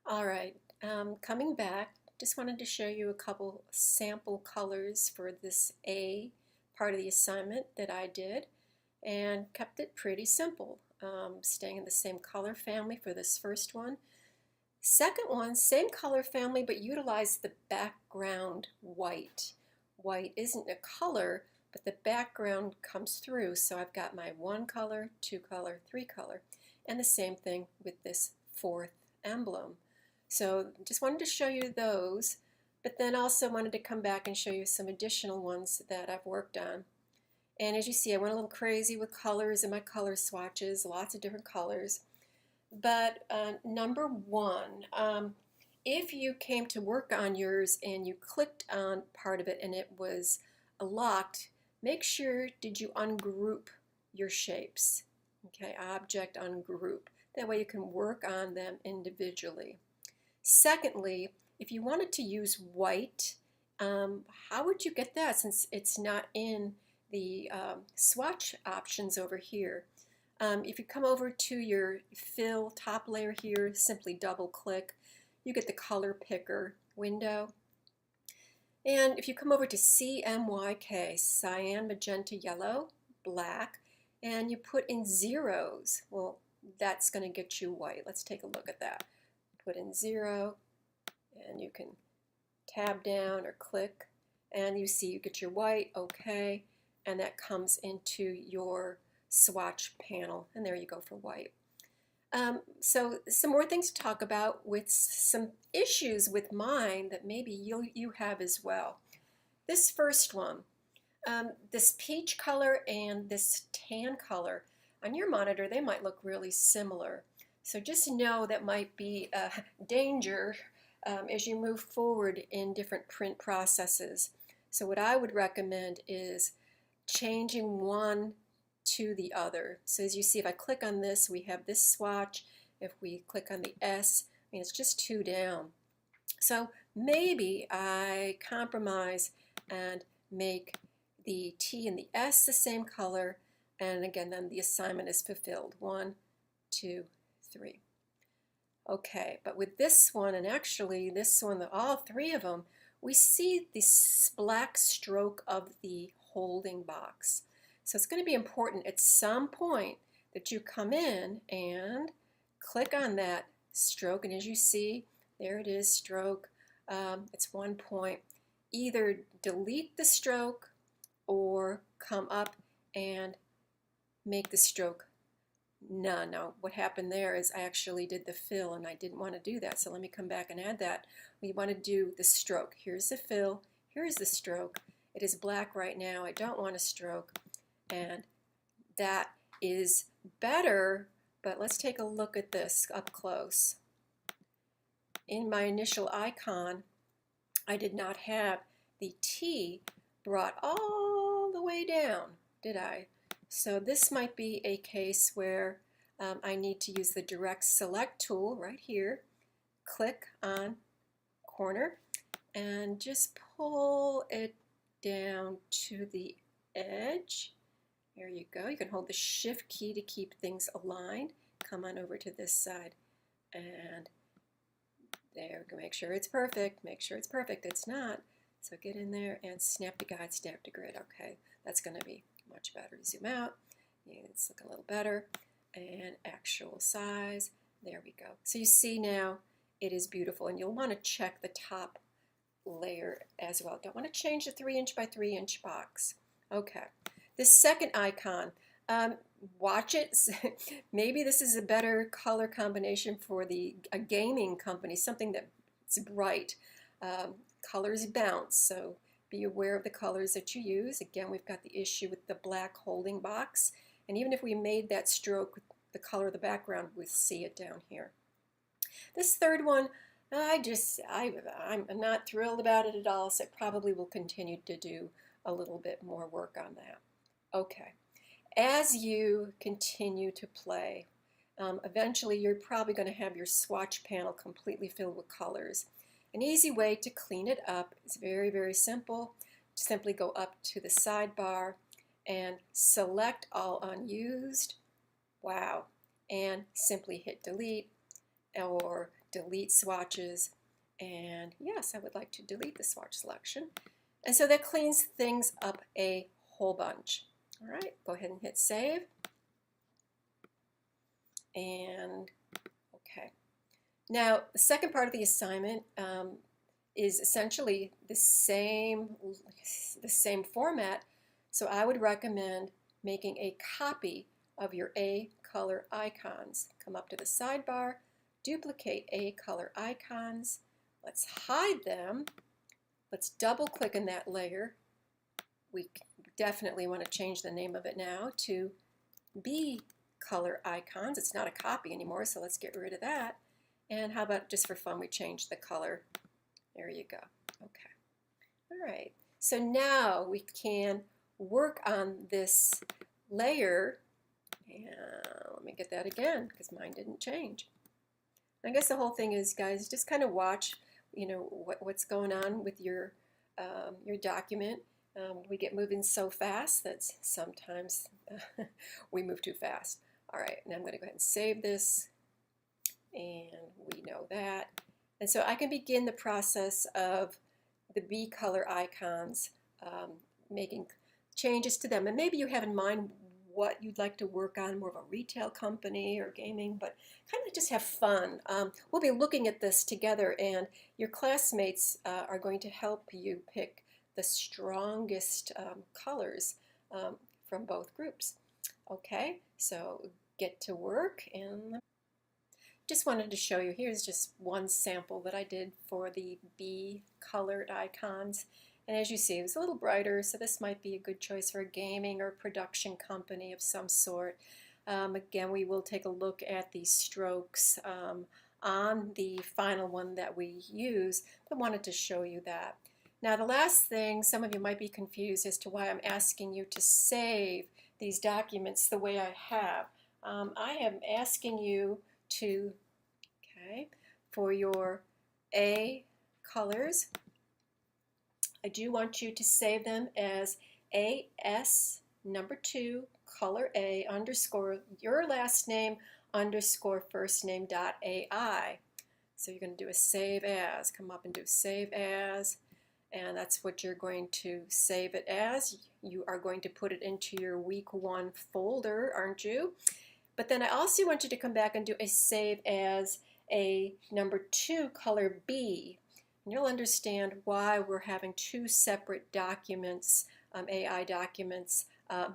All right, coming back, just wanted to show you a couple sample colors for this A part of the assignment that I did and kept it pretty simple, staying in the same color family for this first one. Second one, same color family, but utilize the background white. White isn't a color, but the background comes through. So I've got my one color, two color, three color, and the same thing with this fourth emblem. So just wanted to show you those, but then also wanted to come back and show you some additional ones that I've worked on. And as you see, I went a little crazy with colors and my color swatches, lots of different colors. But number one, if you came to work on yours and you clicked on part of it and it was locked, make sure did you ungroup your shapes. Okay, object ungroup. That way you can work on them individually. Secondly, if you wanted to use white, how would you get that since it's not in the swatch options over here? If you come over to your fill top layer here, simply double click, you get the color picker window. And if you come over to CMYK, cyan, magenta, yellow, black, and you put in zeros, well, that's going to get you white. Let's take a look at that. Put in 0, and you can tab down or click, and you see you get your white, okay, and that comes into your swatch panel, and there you go for white. So some more things to talk about with some issues with mine that maybe you have as well. This first one, this peach color and this tan color, on your monitor they might look really similar. So just know that might be a danger as you move forward in different print processes. So what I would recommend is changing one to the other. So as you see, if I click on this, we have this swatch. If we click on the S, I mean, it's just 2 down. So maybe I compromise and make the T and the S the same color, and again, then the assignment is fulfilled. 1, 2, 3. Okay, but with this one, and actually this one, all three of them, we see this black stroke of the holding box. So it's going to be important at some point that you come in and click on that stroke, and as you see, there it is, stroke. It's 1 point. Either delete the stroke or come up and make the stroke none. Now, what happened there is I actually did the fill, and I didn't want to do that, so let me come back and add that. We want to do the stroke. Here's the fill. Here's the stroke. It is black right now. I don't want a stroke. And that is better, but let's take a look at this up close. In my initial icon, I did not have the T brought all the way down, did I? So this might be a case where I need to use the direct select tool right here, click on corner, and just pull it down to the edge. There you go. You can hold the shift key to keep things aligned. Come on over to this side, and there we go. Make sure it's perfect. Make sure it's perfect. It's not. So get in there and snap to guide, snap to grid. Okay, that's going to be much better. Zoom out. It's looking a little better. And actual size. There we go. So you see now it is beautiful, and you'll want to check the top layer as well. Don't want to change the 3" by 3" box. Okay. This second icon, watch it. Maybe this is a better color combination for a gaming company, something that's bright. Colors bounce, so be aware of the colors that you use. Again, we've got the issue with the black holding box, and even if we made that stroke with the color of the background, we'll see it down here. This third one, I'm not thrilled about it at all, so I probably will continue to do a little bit more work on that. Okay, as you continue to play, eventually you're probably going to have your swatch panel completely filled with colors. An easy way to clean it up is very, very simple. Simply go up to the sidebar and select all unused. Wow. And simply hit delete or delete swatches, and yes, I would like to delete the swatch selection. And so that cleans things up a whole bunch. All right, go ahead and hit save. And okay. Now, the second part of the assignment is essentially the same format. So I would recommend making a copy of your A color icons. Come up to the sidebar, duplicate A color icons. Let's hide them. Let's double click in that layer. We definitely want to change the name of it now to B color icons. It's not a copy anymore, so let's get rid of that. And how about just for fun, we change the color. There you go. Okay. All right. So now we can work on this layer. And let me get that again because mine didn't change. I guess the whole thing is, guys, just kind of watch, what's going on with your document. We get moving so fast that sometimes we move too fast. All right, now I'm going to go ahead and save this, and we know that. And so I can begin the process of the B color icons, making changes to them. And maybe you have in mind what you'd like to work on, more of a retail company or gaming, but kind of just have fun. We'll be looking at this together, and your classmates are going to help you pick the strongest colors from both groups. Okay, so get to work, and just wanted to show you, here's just one sample that I did for the B colored icons. And as you see, it was a little brighter, so this might be a good choice for a gaming or production company of some sort. Again, we will take a look at the strokes on the final one that we use, but wanted to show you that. Now, the last thing, some of you might be confused as to why I'm asking you to save these documents the way I have. I am asking you to, for your A colors, I do want you to save them as AS2 color A underscore your last name underscore first name dot AI. So you're going to do a save as, come up and do save as, and that's what you're going to save it as. You are going to put it into your week 1 folder, aren't you? But then I also want you to come back and do a save as a number 2 color B. And you'll understand why we're having 2 separate documents, AI documents,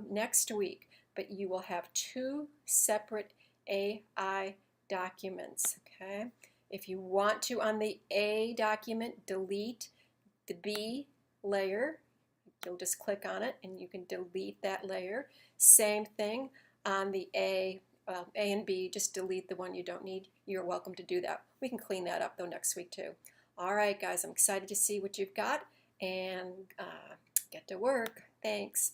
next week. But you will have 2 separate AI documents, okay? If you want to, on the A document, delete the B layer, you'll just click on it and you can delete that layer. Same thing on the A and B, just delete the one you don't need. You're welcome to do that. We can clean that up though next week too. All right, guys, I'm excited to see what you've got, and get to work. Thanks.